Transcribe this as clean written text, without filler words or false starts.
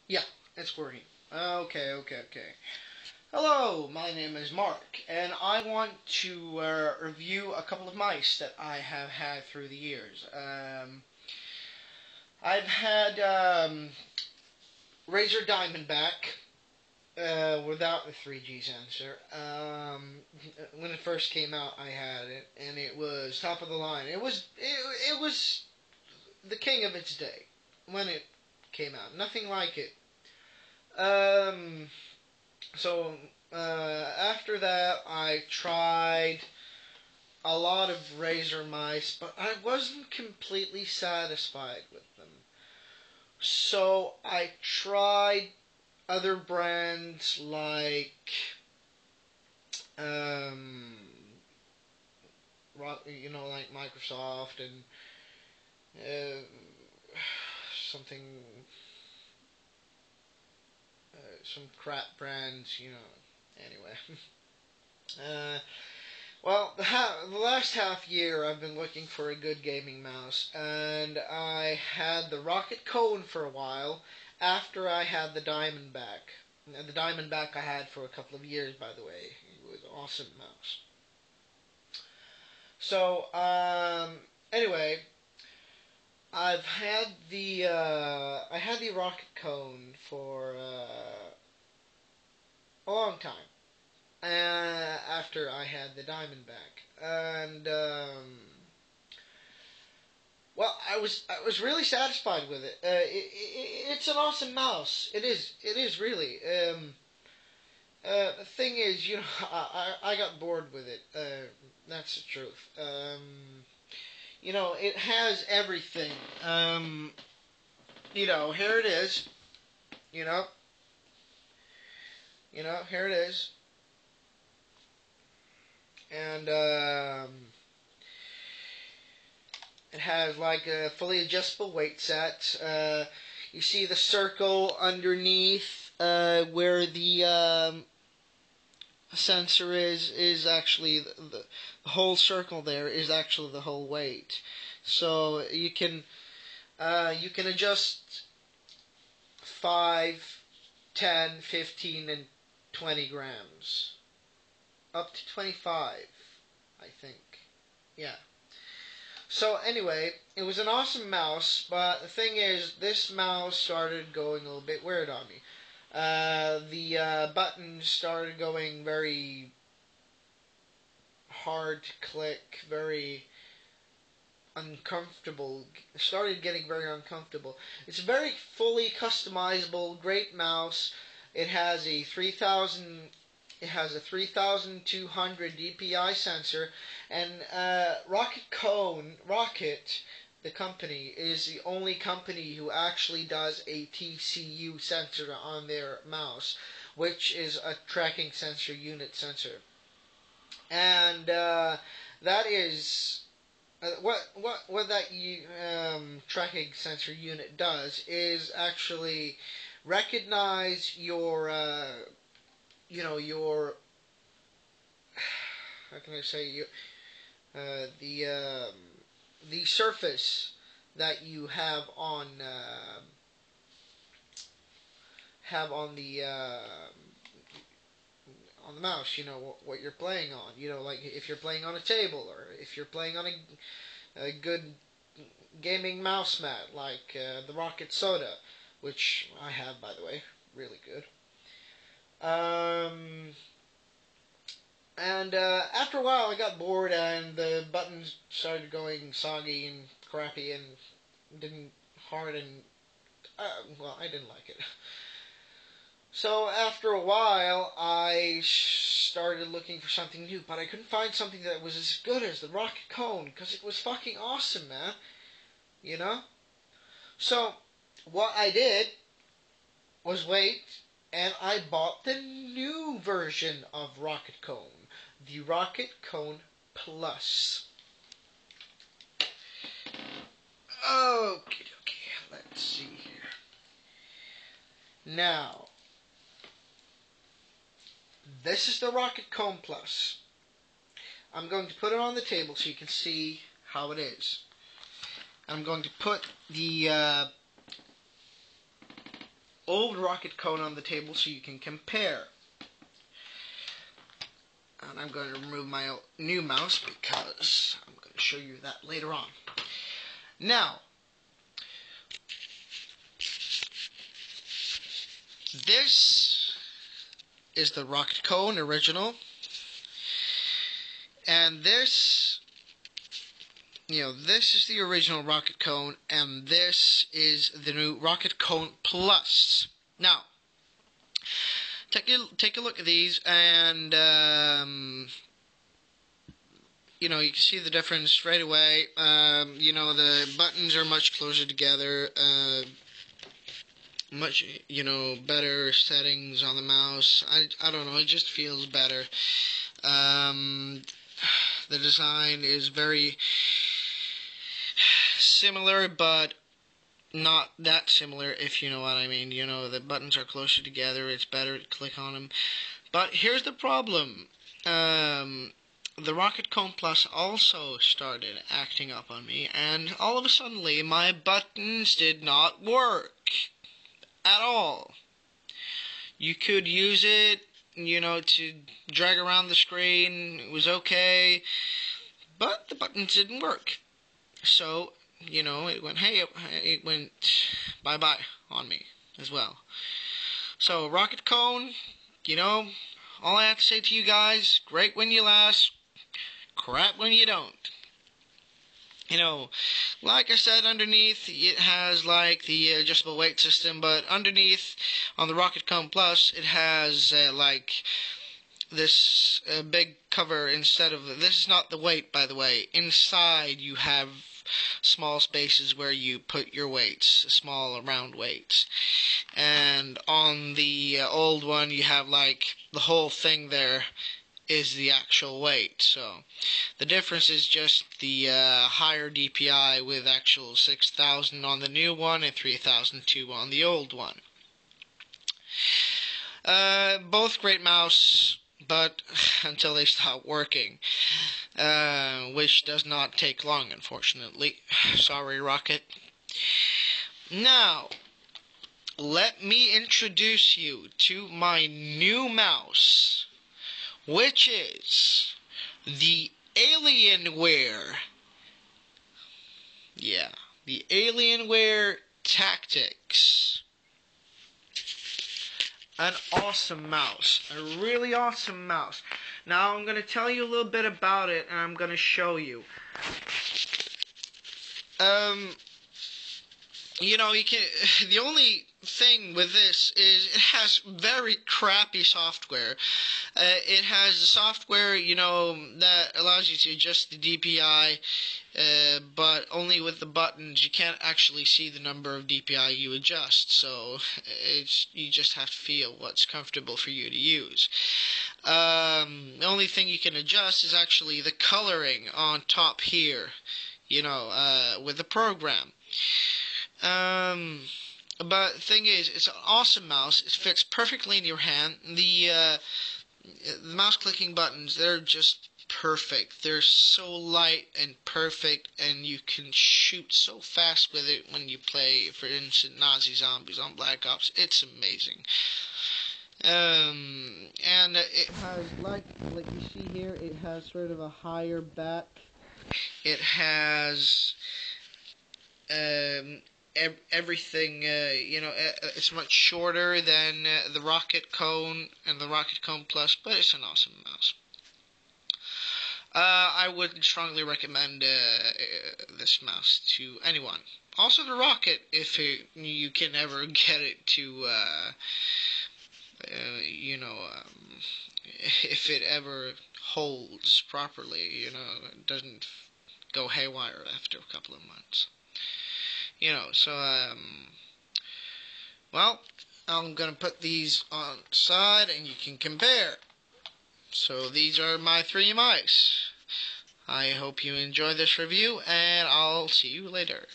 Yeah, it's working. Okay. Hello, my name is Mark, and I want to review a couple of mice that I have had through the years. I've had Razer Diamondback without the 3G sensor. When it first came out, I had it, and it was top of the line. It was the king of its day when it came out. Nothing like it. Um, So after that, I tried a lot of Razer mice, but I wasn't completely satisfied with them. So I tried other brands like um, like Microsoft and uh, something, some crap brands, Anyway. Uh, Well, the last half year I've been looking for a good gaming mouse, and I had the Rocket Cone for a while after I had the Diamondback. And the Diamondback I had for a couple of years, by the way. It was an awesome mouse. So, anyway, I had the Rocket Cone for a long time. After I had the Diamondback, and well, I was really satisfied with it. It's an awesome mouse. It is really. The thing is, I got bored with it. That's the truth. It has everything. Here it is. You know, here it is, and it has like a fully adjustable weight set. You see the circle underneath where the sensor is actually the whole circle there is actually the whole weight. So you can adjust 5, 10, 15, and 20 grams. Up to 25, I think. Yeah. So anyway, it was an awesome mouse, but the thing is, this mouse started going a little bit weird on me. The buttons started going very hard to click, very uncomfortable. Started getting very uncomfortable. It's a very fully customizable, great mouse. It has a 3200 DPI sensor, and Rocket, the company, is the only company who actually does a TCU sensor on their mouse, which is a tracking sensor unit sensor. And that is what that tracking sensor unit does is actually recognize your how can I say the surface that you have on the mouse. What you're playing on. Like if you're playing on a table or if you're playing on a good gaming mouse mat like the Rocket Soda, which I have, by the way, really good. And after a while, I got bored, and the buttons started going soggy and crappy, and didn't hard, and well, I didn't like it. So after a while, I started looking for something new, but I couldn't find something that was as good as the Rocket Cone, because it was fucking awesome, man. You know? So, what I did was wait, and I bought the new version of Rocket Cone, the Rocket Cone Plus. Okay, let's see here. Now, this is the Rocket Cone Plus. I'm going to put it on the table so you can see how it is. I'm going to put the old Rocket Cone on the table so you can compare. And I'm going to remove my new mouse because I'm going to show you that later on. Now, this is the Rocket Cone original, and this is the original Rocket Cone, and this is the new Rocket Cone Plus. Now, take a look at these, and you can see the difference straight away. The buttons are much closer together. Much better settings on the mouse. I don't know, it just feels better. The design is very similar, but not that similar, if you know what I mean. The buttons are closer together, it's better to click on them. But here's the problem. The Rocket Cone Plus also started acting up on me, and all of a sudden my buttons did not work at all. You could use it, to drag around the screen. It was okay, but the buttons didn't work. So, it went bye-bye on me as well. So, Rocket Cone, all I have to say to you guys, great when you last, crap when you don't. Like I said, underneath it has like the adjustable weight system, but underneath on the Rocket Cone Plus it has like this big cover instead of this is not the weight, by the way. Inside you have small spaces where you put your weights, small round weights, and on the old one you have like the whole thing there is the actual weight. So the difference is just the higher DPI with actual 6,000 on the new one and 3,002 on the old one. Both great mouse, but until they stop working, which does not take long, unfortunately. Sorry, Rocket. Now, let me introduce you to my new mouse, which is the Alienware. Yeah, the Alienware Tactics. An awesome mouse, a really awesome mouse. Now I'm going to tell you a little bit about it, and I'm going to show you. The only thing with this is it has very crappy software. It has the software, that allows you to adjust the DPI, but only with the buttons. You can't actually see the number of DPI you adjust, so you just have to feel what's comfortable for you to use. The only thing you can adjust is actually the coloring on top here, with the program. But the thing is, it's an awesome mouse. It fits perfectly in your hand. The mouse clicking buttons, they're just perfect. They're so light and perfect, and you can shoot so fast with it when you play, for instance, Nazi Zombies on Black Ops. It's amazing. And it has, like you see here, it has sort of a higher back. It has everything, it's much shorter than the Rocket Cone and the Rocket Cone Plus, but it's an awesome mouse. I would strongly recommend this mouse to anyone. Also the Rocket, if you can ever get it to, if it ever holds properly, it doesn't go haywire after a couple of months. Well, I'm going to put these on the side and you can compare. So these are my three mice. I hope you enjoy this review, and I'll see you later.